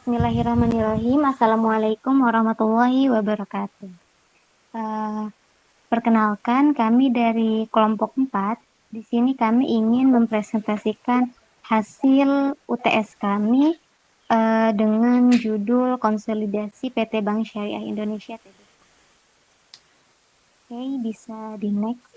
Bismillahirrahmanirrahim. Assalamualaikum warahmatullahi wabarakatuh. Eh, Perkenalkan, kami dari kelompok 4. Di sini kami ingin mempresentasikan hasil UTS kami dengan judul Konsolidasi PT Bank Syariah Indonesia TBK. Oke, bisa di next.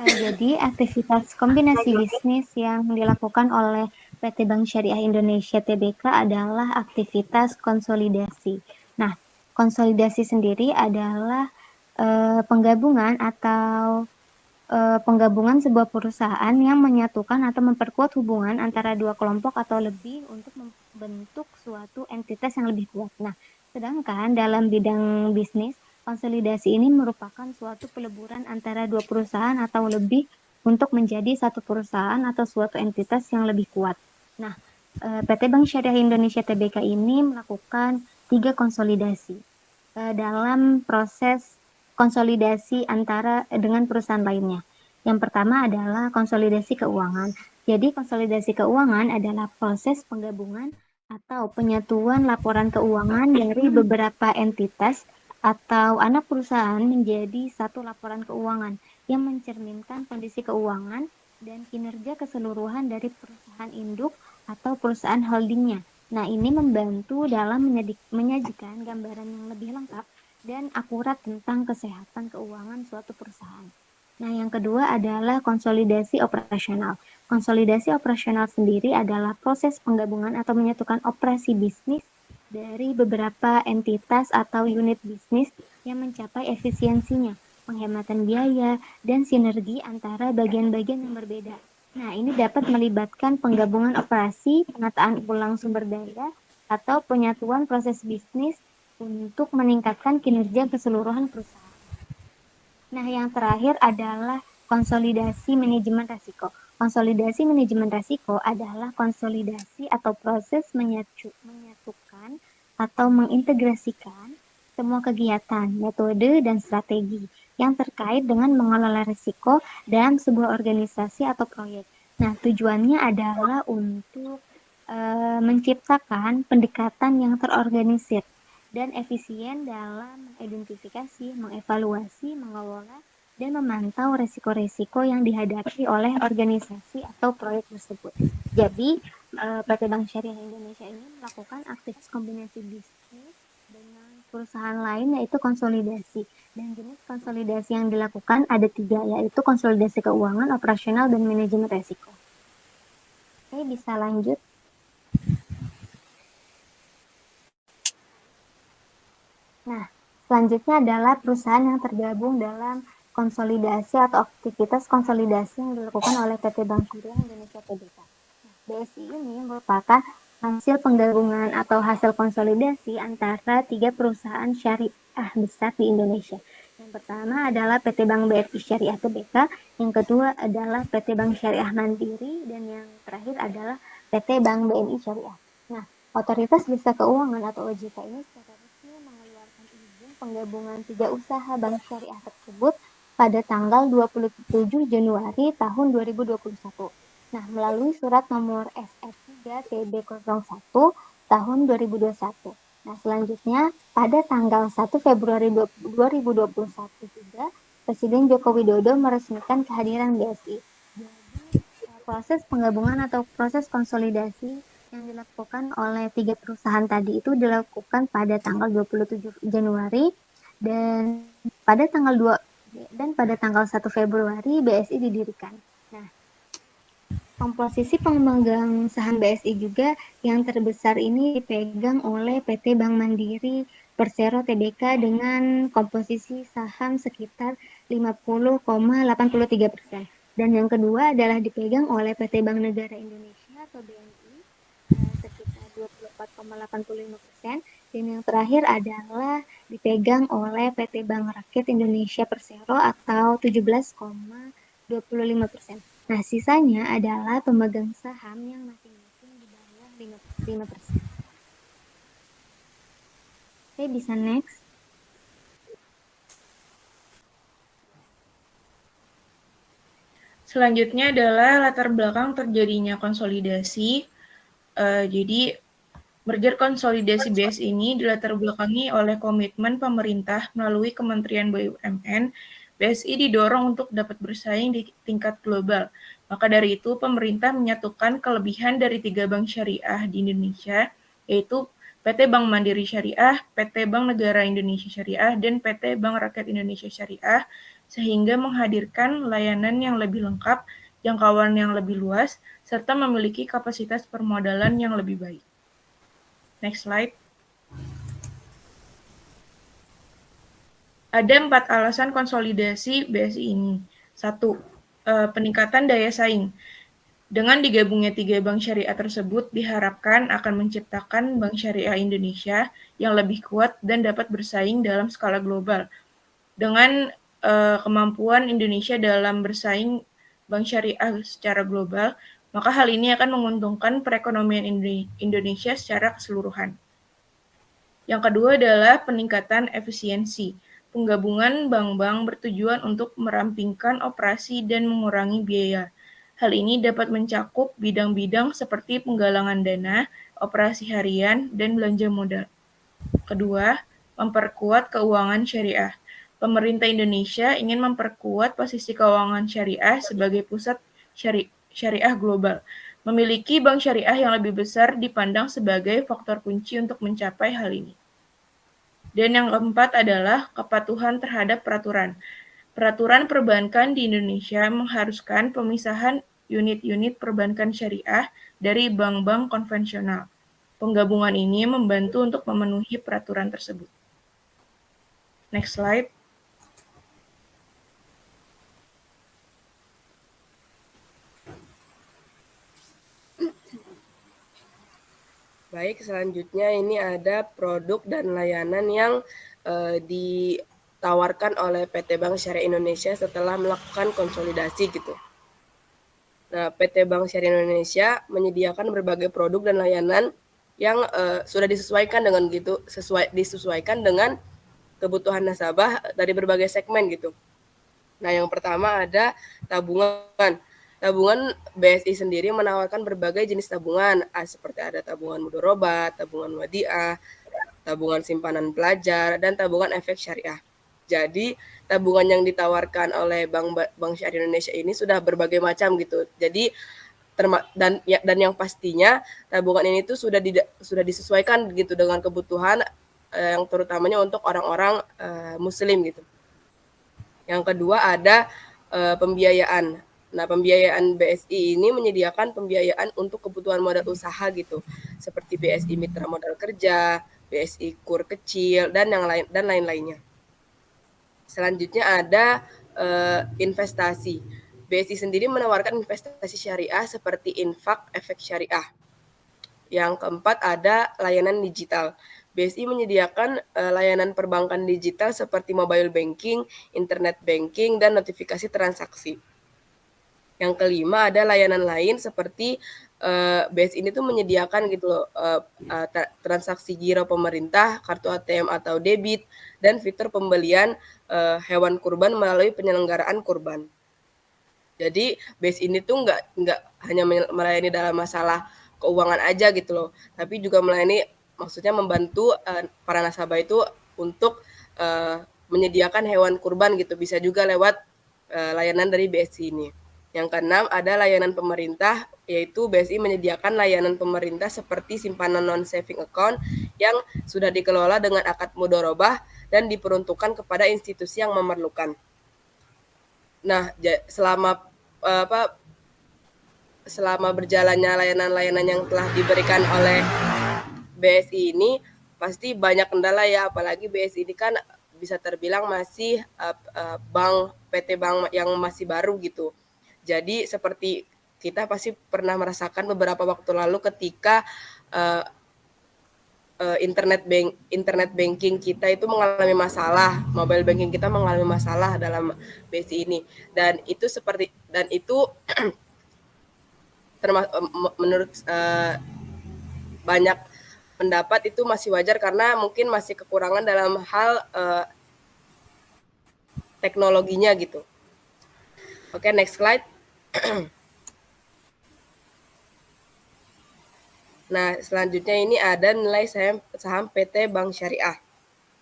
Jadi, aktivitas kombinasi bisnis yang dilakukan oleh PT Bank Syariah Indonesia TBK adalah aktivitas konsolidasi. Nah, konsolidasi sendiri adalah penggabungan atau penggabungan sebuah perusahaan yang menyatukan atau memperkuat hubungan antara dua kelompok atau lebih untuk membentuk suatu entitas yang lebih kuat. Nah, sedangkan dalam bidang bisnis, konsolidasi ini merupakan suatu peleburan antara dua perusahaan atau lebih untuk menjadi satu perusahaan atau suatu entitas yang lebih kuat. Nah, PT Bank Syariah Indonesia TBK ini melakukan 3 konsolidasi dalam proses konsolidasi antara dengan perusahaan lainnya. Yang pertama adalah konsolidasi keuangan. Jadi konsolidasi keuangan adalah proses penggabungan atau penyatuan laporan keuangan dari beberapa entitas atau anak perusahaan menjadi satu laporan keuangan yang mencerminkan kondisi keuangan dan kinerja keseluruhan dari perusahaan induk atau perusahaan holdingnya. Nah, ini membantu dalam menyajikan gambaran yang lebih lengkap dan akurat tentang kesehatan keuangan suatu perusahaan. Nah, yang kedua adalah konsolidasi operasional. Konsolidasi operasional sendiri adalah proses penggabungan atau menyatukan operasi bisnis dari beberapa entitas atau unit bisnis yang mencapai efisiensinya, penghematan biaya, dan sinergi antara bagian-bagian yang berbeda. Nah, ini dapat melibatkan penggabungan operasi, penataan ulang sumber daya, atau penyatuan proses bisnis untuk meningkatkan kinerja keseluruhan perusahaan. Nah, yang terakhir adalah konsolidasi manajemen risiko. Konsolidasi manajemen risiko adalah konsolidasi atau proses menyatukan atau mengintegrasikan semua kegiatan, metode, dan strategi yang terkait dengan mengelola risiko dalam sebuah organisasi atau proyek. Nah, tujuannya adalah untuk menciptakan pendekatan yang terorganisir dan efisien dalam mengidentifikasi, mengevaluasi, mengelola, dan memantau risiko-risiko yang dihadapi oleh organisasi atau proyek tersebut. Jadi, PT Bank Syariah Indonesia ini melakukan aktivitas kombinasi bisnis dengan perusahaan lain, yaitu konsolidasi. Dan jenis konsolidasi yang dilakukan ada 3, yaitu konsolidasi keuangan, operasional, dan manajemen risiko. Oke, bisa lanjut. Nah, selanjutnya adalah perusahaan yang tergabung dalam konsolidasi atau aktivitas konsolidasi yang dilakukan oleh PT Bank Syariah Indonesia TBK. Nah, BSI ini merupakan hasil penggabungan atau hasil konsolidasi antara 3 perusahaan syariah besar di Indonesia. Yang pertama adalah PT Bank BRI Syariah TBK, yang kedua adalah PT Bank Syariah Mandiri, dan yang terakhir adalah PT Bank BNI Syariah. Nah, Otoritas Jasa Keuangan atau OJK ini secara resmi mengeluarkan izin penggabungan 3 usaha bank syariah tersebut pada tanggal 27 Januari tahun 2021. Nah, melalui surat nomor SF3 TB01 tahun 2021. Nah, selanjutnya pada tanggal 1 Februari 2021 juga Presiden Joko Widodo meresmikan kehadiran BSI. Jadi, proses penggabungan atau proses konsolidasi yang dilakukan oleh 3 perusahaan tadi itu dilakukan pada tanggal 27 Januari dan pada tanggal 2 dan pada tanggal 1 Februari BSI didirikan. Nah, komposisi pemegang saham BSI juga yang terbesar ini dipegang oleh PT Bank Mandiri Persero Tbk dengan komposisi saham sekitar 50,83%. Dan yang kedua adalah dipegang oleh PT Bank Negara Indonesia atau BNI sekitar 24,85%. Dan yang terakhir adalah dipegang oleh PT Bank Rakyat Indonesia Persero atau 17,25%. Nah, sisanya adalah pemegang saham yang masing-masing di bawah 5%. Oke, bisa next. Selanjutnya adalah latar belakang terjadinya konsolidasi. Jadi merger konsolidasi BSI ini dilatar belakangi oleh komitmen pemerintah melalui Kementerian BUMN. BSI didorong untuk dapat bersaing di tingkat global. Maka dari itu, pemerintah menyatukan kelebihan dari 3 bank syariah di Indonesia, yaitu PT Bank Mandiri Syariah, PT Bank Negara Indonesia Syariah, dan PT Bank Rakyat Indonesia Syariah, sehingga menghadirkan layanan yang lebih lengkap, jangkauan yang lebih luas, serta memiliki kapasitas permodalan yang lebih baik. Next slide. Ada 4 alasan konsolidasi BSI ini. 1. Peningkatan daya saing. Dengan digabungnya 3 bank syariah tersebut diharapkan akan menciptakan bank syariah Indonesia yang lebih kuat dan dapat bersaing dalam skala global. Dengan kemampuan Indonesia dalam bersaing bank syariah secara global, maka hal ini akan menguntungkan perekonomian Indonesia secara keseluruhan. Yang kedua adalah peningkatan efisiensi. Penggabungan bank-bank bertujuan untuk merampingkan operasi dan mengurangi biaya. Hal ini dapat mencakup bidang-bidang seperti penggalangan dana, operasi harian, dan belanja modal. Kedua, memperkuat keuangan syariah. Pemerintah Indonesia ingin memperkuat posisi keuangan syariah sebagai pusat syariah global. Memiliki bank syariah yang lebih besar dipandang sebagai faktor kunci untuk mencapai hal ini. Dan yang keempat adalah kepatuhan terhadap peraturan. Peraturan perbankan di Indonesia mengharuskan pemisahan unit-unit perbankan syariah dari bank-bank konvensional. Penggabungan ini membantu untuk memenuhi peraturan tersebut. Next slide. Baik, selanjutnya ini ada produk dan layanan yang ditawarkan oleh PT Bank Syariah Indonesia setelah melakukan konsolidasi gitu. Nah, PT Bank Syariah Indonesia menyediakan berbagai produk dan layanan yang sudah disesuaikan disesuaikan dengan kebutuhan nasabah dari berbagai segmen gitu. Nah, yang pertama ada tabungan. Tabungan BSI sendiri menawarkan berbagai jenis tabungan, seperti ada tabungan mudharabah, tabungan wadiah, tabungan simpanan pelajar, dan tabungan efek syariah. Jadi tabungan yang ditawarkan oleh Bank Syariah Indonesia ini sudah berbagai macam gitu. Jadi dan yang pastinya tabungan ini tuh sudah disesuaikan gitu dengan kebutuhan yang terutamanya untuk orang-orang Muslim gitu. Yang kedua ada pembiayaan. Nah, pembiayaan BSI ini menyediakan pembiayaan untuk kebutuhan modal usaha gitu, seperti BSI Mitra Modal Kerja, BSI Kur Kecil, dan lain-lainnya. Selanjutnya ada investasi. BSI sendiri menawarkan investasi syariah seperti infak efek syariah. Yang keempat ada layanan digital. BSI menyediakan layanan perbankan digital seperti mobile banking, internet banking, dan notifikasi transaksi. Yang kelima ada layanan lain seperti BSI ini tuh menyediakan gitu loh transaksi giro pemerintah, kartu ATM atau debit, dan fitur pembelian hewan kurban melalui penyelenggaraan kurban. Jadi BSI ini tuh nggak hanya melayani dalam masalah keuangan aja gitu loh, tapi juga melayani, maksudnya membantu para nasabah itu untuk menyediakan hewan kurban gitu, bisa juga lewat layanan dari BSI ini. Yang keenam ada layanan pemerintah, yaitu BSI menyediakan layanan pemerintah seperti simpanan non-saving account yang sudah dikelola dengan akad mudharabah dan diperuntukkan kepada institusi yang memerlukan. Nah, selama berjalannya layanan-layanan yang telah diberikan oleh BSI ini, pasti banyak kendala ya, apalagi BSI ini kan bisa terbilang masih PT Bank yang masih baru gitu. Jadi seperti kita pasti pernah merasakan beberapa waktu lalu ketika internet banking kita itu mengalami masalah, mobile banking kita mengalami masalah dalam BSI ini, dan itu menurut banyak pendapat itu masih wajar karena mungkin masih kekurangan dalam hal teknologinya gitu. Oke, next slide. Nah, selanjutnya ini ada nilai saham PT Bank Syariah.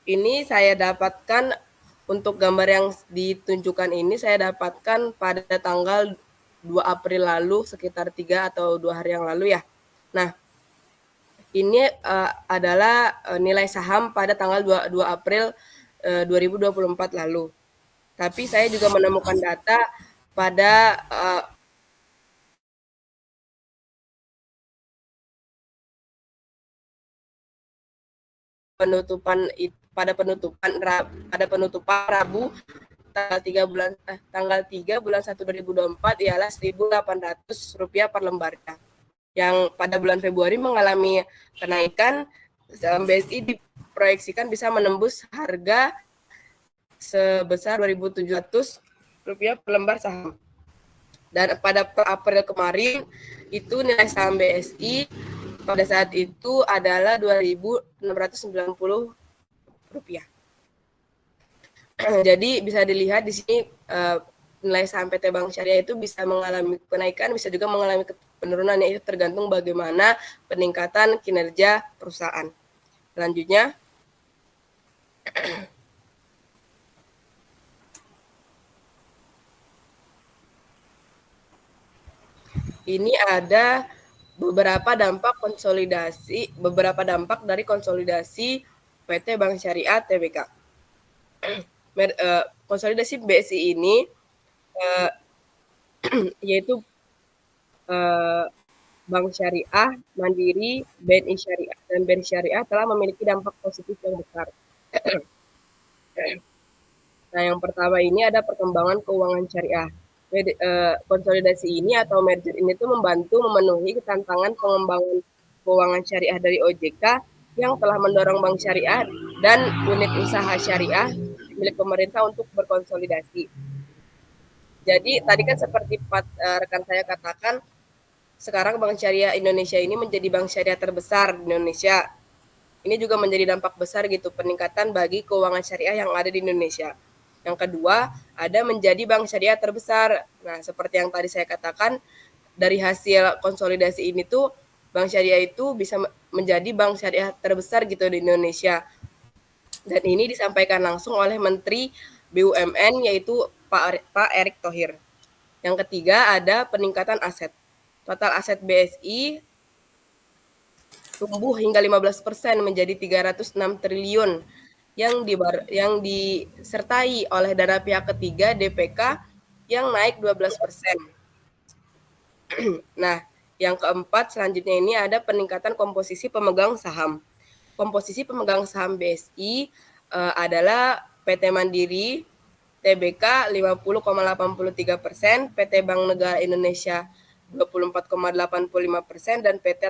Ini saya dapatkan untuk gambar yang ditunjukkan ini saya dapatkan pada tanggal 2 April lalu, sekitar 3 atau 2 hari yang lalu ya. Nah, ini adalah nilai saham pada tanggal 2 April 2024 lalu. Tapi saya juga menemukan data pada penutupan Rabu tanggal 3 bulan 1 2024 ialah Rp1.800 per lembarnya. Yang pada bulan Februari mengalami kenaikan, saham BSI diproyeksikan bisa menembus harga sebesar Rp2.700 per lembar saham. Dan pada April kemarin itu nilai saham BSI pada saat itu adalah Rp2.690. Jadi bisa dilihat di sini nilai saham PT Bank Syariah itu bisa mengalami kenaikan, bisa juga mengalami penurunan, yaitu tergantung bagaimana peningkatan kinerja perusahaan. Selanjutnya, ini ada beberapa dampak dari konsolidasi PT Bank Syariah Tbk. Konsolidasi BSI ini yaitu Bank Syariah, Mandiri, BNI Syariah, dan BRI Syariah telah memiliki dampak positif yang besar. Nah, yang pertama ini ada perkembangan keuangan syariah. Konsolidasi ini atau merger ini tuh membantu memenuhi tantangan pengembangan keuangan syariah dari OJK yang telah mendorong bank syariah dan unit usaha syariah milik pemerintah untuk berkonsolidasi. Jadi tadi kan seperti rekan saya katakan, sekarang Bank Syariah Indonesia ini menjadi bank syariah terbesar di Indonesia. Ini juga menjadi dampak besar gitu peningkatan bagi keuangan syariah yang ada di Indonesia. Yang kedua, ada menjadi bank syariah terbesar. Nah, seperti yang tadi saya katakan, dari hasil konsolidasi ini tuh bank syariah itu bisa menjadi bank syariah terbesar gitu di Indonesia. Dan ini disampaikan langsung oleh Menteri BUMN yaitu Pak Erick Thohir. Yang ketiga ada peningkatan aset. Total aset BSI tumbuh hingga 15% menjadi 306 triliun yang disertai oleh dana pihak ketiga DPK yang naik 12%. Nah, yang keempat selanjutnya ini ada peningkatan komposisi pemegang saham. Komposisi pemegang saham BSI adalah PT Mandiri Tbk 50,83%, PT Bank Negara Indonesia 24,85% dan PT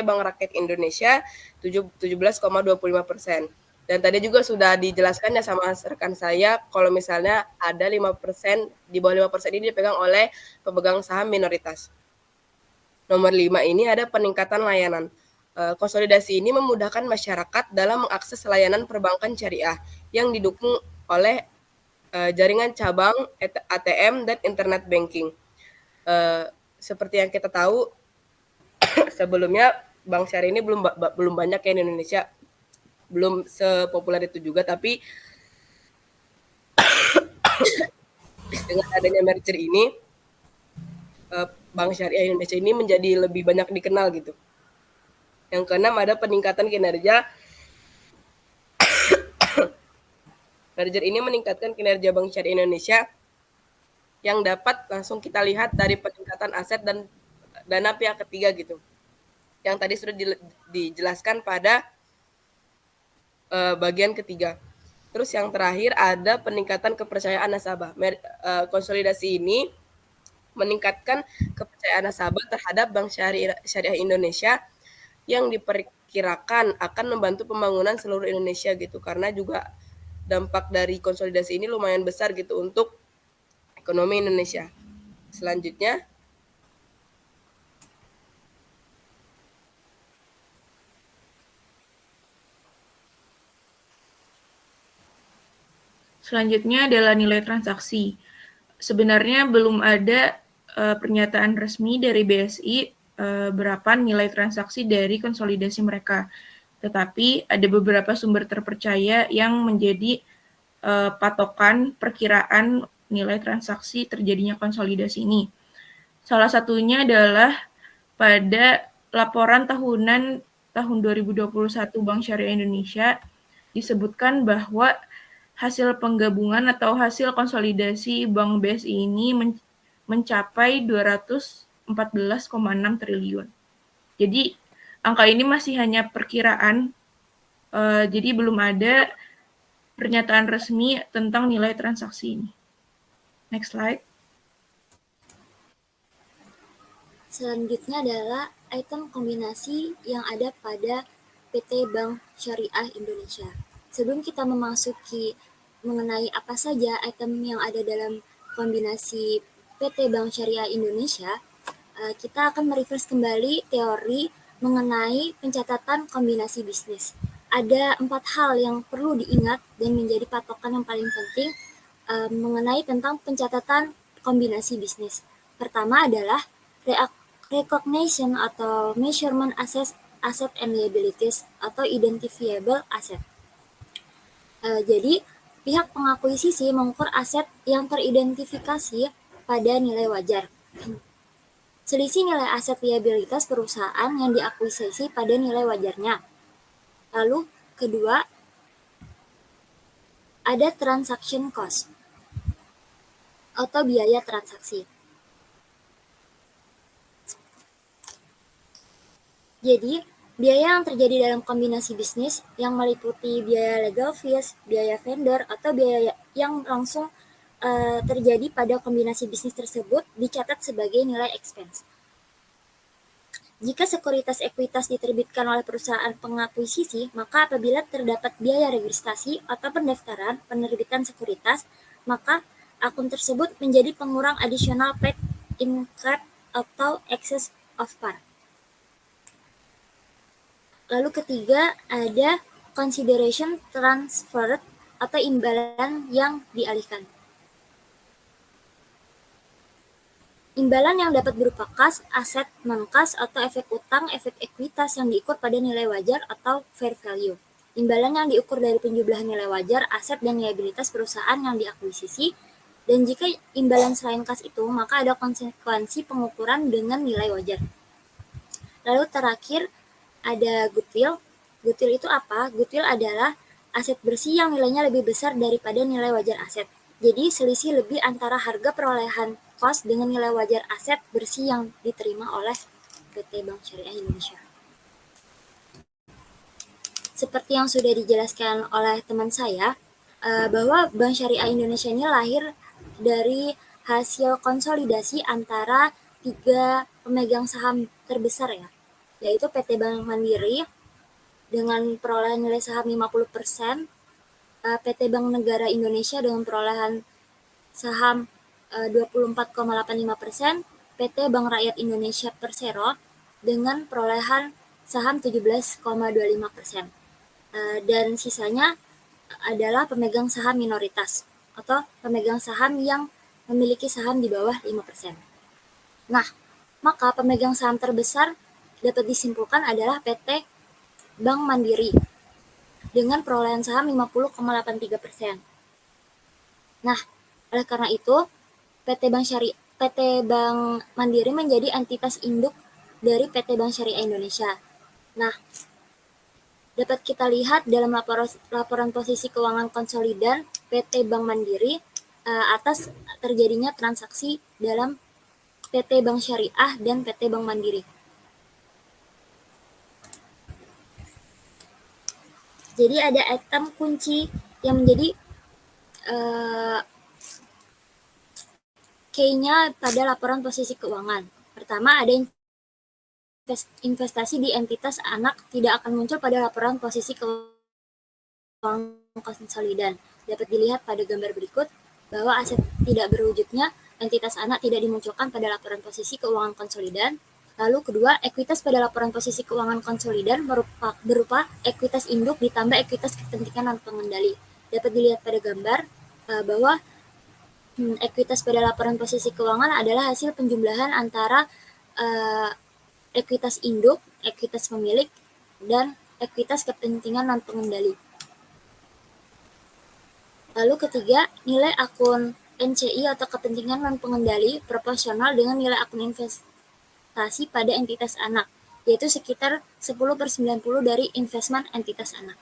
Bank Rakyat Indonesia 17,25%. Dan tadi juga sudah dijelaskan ya sama rekan saya kalau misalnya ada 5%, di bawah 5% ini dipegang oleh pemegang saham minoritas. Nomor 5 ini ada peningkatan layanan. Konsolidasi ini memudahkan masyarakat dalam mengakses layanan perbankan syariah yang didukung oleh jaringan cabang ATM dan internet banking. Seperti yang kita tahu sebelumnya bank syariah ini belum banyak ya di Indonesia, belum sepopuler itu juga, tapi dengan adanya merger ini bank syariah Indonesia ini menjadi lebih banyak dikenal gitu. Yang keenam ada peningkatan kinerja. Merger ini meningkatkan kinerja Bank Syariah Indonesia yang dapat langsung kita lihat dari peningkatan aset dan dana pihak ketiga gitu. Yang tadi sudah dijelaskan pada bagian ketiga. Terus yang terakhir ada peningkatan kepercayaan nasabah. Konsolidasi ini meningkatkan kepercayaan nasabah terhadap Bank Syariah Indonesia yang diperkirakan akan membantu pembangunan seluruh Indonesia gitu, karena juga dampak dari konsolidasi ini lumayan besar gitu untuk ekonomi Indonesia. Selanjutnya, adalah nilai transaksi. sebenarnya belum ada pernyataan resmi dari BSI berapa nilai transaksi dari konsolidasi mereka. Tetapi ada beberapa sumber terpercaya yang menjadi patokan perkiraan nilai transaksi terjadinya konsolidasi ini. Salah satunya adalah pada laporan tahunan tahun 2021 Bank Syariah Indonesia disebutkan bahwa hasil penggabungan atau hasil konsolidasi Bank BSI ini mencapai 214,6 triliun. Jadi angka ini masih hanya perkiraan, jadi belum ada pernyataan resmi tentang nilai transaksi ini. Next slide. Selanjutnya adalah item kombinasi yang ada pada PT Bank Syariah Indonesia. Sebelum kita memasuki mengenai apa saja item yang ada dalam kombinasi PT Bank Syariah Indonesia, kita akan merefresh kembali teori mengenai pencatatan kombinasi bisnis. Ada 4 hal yang perlu diingat dan menjadi patokan yang paling penting mengenai tentang pencatatan kombinasi bisnis. Pertama adalah recognition atau measurement asset and liabilities atau identifiable asset. Jadi pihak pengakuisisi mengukur aset yang teridentifikasi pada nilai wajar. Selisih nilai aset liabilitas perusahaan yang diakuisisi pada nilai wajarnya. Lalu kedua, ada transaction cost atau biaya transaksi. Jadi, biaya yang terjadi dalam kombinasi bisnis yang meliputi biaya legal fees, biaya vendor, atau biaya yang langsung terjadi pada kombinasi bisnis tersebut dicatat sebagai nilai expense. Jika sekuritas ekuitas diterbitkan oleh perusahaan pengakuisisi, maka apabila terdapat biaya registrasi atau pendaftaran penerbitan sekuritas, maka akun tersebut menjadi pengurang additional paid incurred atau excess of par. Lalu ketiga, ada consideration transferred atau imbalan yang dialihkan. Imbalan yang dapat berupa kas, aset, non-kas, atau efek utang, efek ekuitas yang diukur pada nilai wajar atau fair value. Imbalan yang diukur dari penjumlahan nilai wajar, aset, dan liabilitas perusahaan yang diakuisisi. Dan jika imbalan selain kas itu, maka ada konsekuensi pengukuran dengan nilai wajar. Lalu terakhir, ada goodwill. Goodwill itu apa? Goodwill adalah aset bersih yang nilainya lebih besar daripada nilai wajar aset. Jadi selisih lebih antara harga perolehan cost dengan nilai wajar aset bersih yang diterima oleh PT Bank Syariah Indonesia. Seperti yang sudah dijelaskan oleh teman saya, bahwa Bank Syariah Indonesia ini lahir dari hasil konsolidasi antara 3 pemegang saham terbesar ya, yaitu PT Bank Mandiri dengan perolehan nilai saham 50%, PT Bank Negara Indonesia dengan perolehan saham 24,85%, PT Bank Rakyat Indonesia Persero dengan perolehan saham 17,25%. Dan sisanya adalah pemegang saham minoritas atau pemegang saham yang memiliki saham di bawah 5%. Nah, maka pemegang saham terbesar dapat disimpulkan adalah PT Bank Mandiri dengan perolehan saham 50,83%. Nah, oleh karena itu, PT Bank Mandiri menjadi entitas induk dari PT Bank Syariah Indonesia. Nah, dapat kita lihat dalam laporan posisi keuangan konsolidan PT Bank Mandiri atas terjadinya transaksi dalam PT Bank Syariah dan PT Bank Mandiri. Jadi ada item kunci yang menjadi key-nya pada laporan posisi keuangan. Pertama, ada investasi di entitas anak tidak akan muncul pada laporan posisi keuangan konsolidan. Dapat dilihat pada gambar berikut bahwa aset tidak berwujudnya entitas anak tidak dimunculkan pada laporan posisi keuangan konsolidan. Lalu kedua, ekuitas pada laporan posisi keuangan konsolidan berupa ekuitas induk ditambah ekuitas kepentingan non pengendali. Dapat dilihat pada gambar bahwa ekuitas pada laporan posisi keuangan adalah hasil penjumlahan antara ekuitas induk, ekuitas pemilik, dan ekuitas kepentingan non-pengendali. Lalu ketiga, nilai akun NCI atau kepentingan non-pengendali proporsional dengan nilai akun investasi pada entitas anak, yaitu sekitar 10/90 dari investment entitas anak.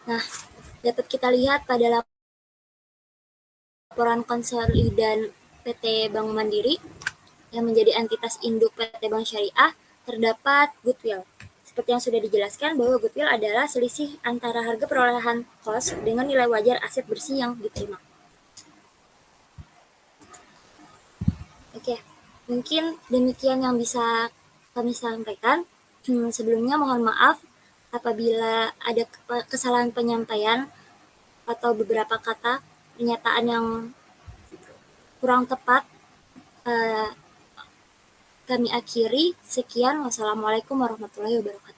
Nah, dapat kita lihat pada laporan konsolidan PT Bank Mandiri yang menjadi entitas induk PT Bank Syariah terdapat goodwill. Seperti yang sudah dijelaskan bahwa goodwill adalah selisih antara harga perolehan kos dengan nilai wajar aset bersih yang diterima. Oke, mungkin demikian yang bisa kami sampaikan. Sebelumnya mohon maaf apabila ada kesalahan penyampaian atau beberapa kata pernyataan yang kurang tepat. Kami akhiri. Sekian. Wassalamualaikum warahmatullahi wabarakatuh.